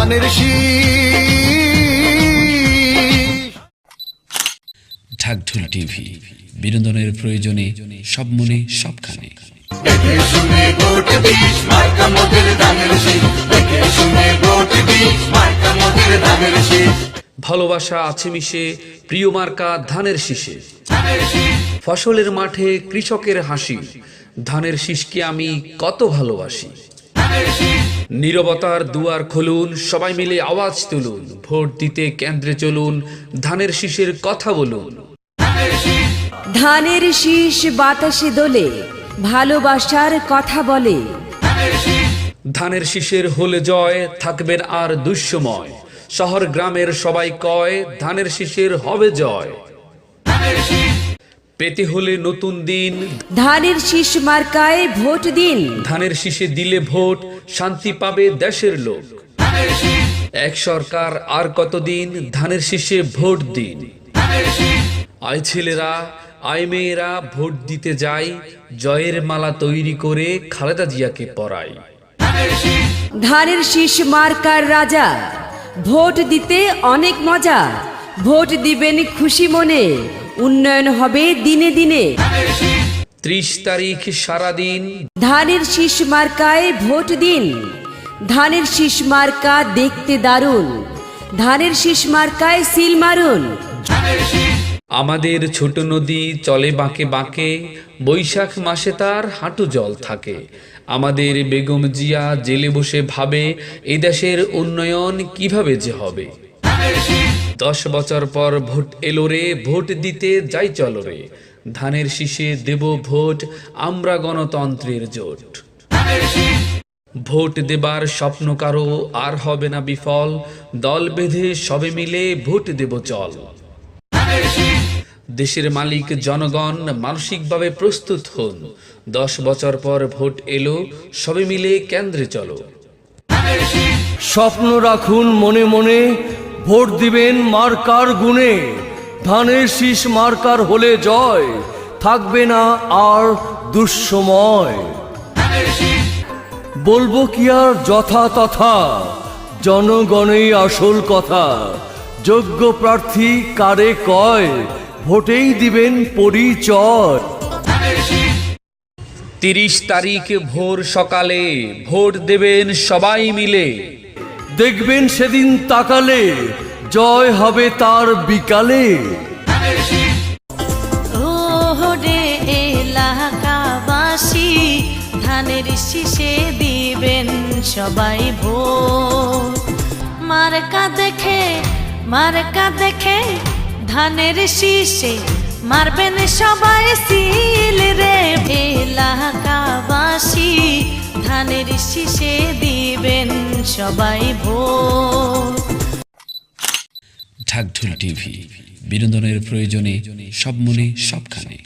ধানের শীষ। ঢাকঢোল টিভি, বিনোদনের প্রয়োজনে সব মনে সবখানে। দেখে শুনে ভোট দিস, মার্কা মোদের ধানের শীষ। দেখে শুনে ভোট দিস, মার্কা মোদের ধানের শীষ। ভালোবাসা আছে মিশে, প্রিয় মার্কা ধানের শীষে। ফসলের মাঠে কৃষকের হাসি, ধানের শীষকে আমি কত ভালোবাসি। নীরবতার দুয়ার খুলুন, সবাই মিলে আওয়াজ তুলুন, ভোট দিতে কেন্দ্রে চলুন, ধানের শীষের কথা বলুন। ধানের শীষ বাতাসে দোলে, ভালোবাসার কথা বলে। ধানের শীষের হলে জয়, থাকবেন আর দুঃসময়। শহর গ্রামের সবাই কয়, ধানের শীষের হবে জয়। পেতে হলে নতুন দিন, ধানের শীষ মার্কায় ভোট দিন। ধানের শীষে দিলে ভোট, শান্তি পাবে দেশের লোক। এক সরকার আর কতদিন, ধানের শীষে ভোট দিন। আয় ছেলেরা, আয় মেয়েরা, ভোট দিতে যাই, জয়ের মালা তৈরি করে খালেদা জিয়াকে পরাই। ধানের শীষ মার্কার রাজা, ভোট দিতে অনেক মজা। ভোট দিবেন খুশি মনে, উন্নয়ন হবে দিনে দিনে। 30 তারিখ সারাদিন, ধানের শীষ মার্কায় ভোট দিন। ধানের শীষ মার্কা দেখতে দারুণ, ধানের শীষ মার্কায় সিল মারুন। আমাদের ছোট নদী চলে বাঁকে বাঁকে, বৈশাখ মাসে তার হাঁটু জল থাকে। আমাদের বেগম জিয়া জেলে বসে ভাবে, এই দেশের উন্নয়ন কিভাবে যে হবে। 10 বছর পর ভোট এলো রে, ভোট দিতে যাই চলো রে। ধানের শীষে দেব ভোট, আমরা গণতন্ত্রের জোট। ভোট দেবার স্বপ্ন কারো আর হবে না বিফল, দল বেঁধে সবে মিলে ভোট দেব চল। দেশের মালিক জনগণ, মানসিকভাবে প্রস্তুত হন। 10 বছর পর ভোট এলো, সবে মিলে কেন্দ্রে চলো। স্বপ্ন রাখুন মনে মনে, ভোট দিবেন মার্কার গুণে। ধানের শীষ মার্কার হলে জয়, থাকবে না আর দুঃসময়। বলবো কি আর যথা তথা, জনগণেই আসল কথা। যোগ্য প্রার্থী কারে কয়, ভোটেই দিবেন পরিচয়। 30 তারিখ ভোর সকালে, ভোট দেবেন সবাই মিলে। দেখবেন সেদিন তাকালে, জয় হবে তার বিকালে। ওরে এলাকাবাসী, ধানের শীষে দিবেন সবাই ভোট। মার্কা দেখে ধানের শীষে মারবেন সবাই সিল রে। এলাকাবাসী, ধানের শীষে দিবেন সবাই ভোট। ঢাকঢোল টিভি, বিনোদনের প্রয়োজনে সব মনে সবখানে।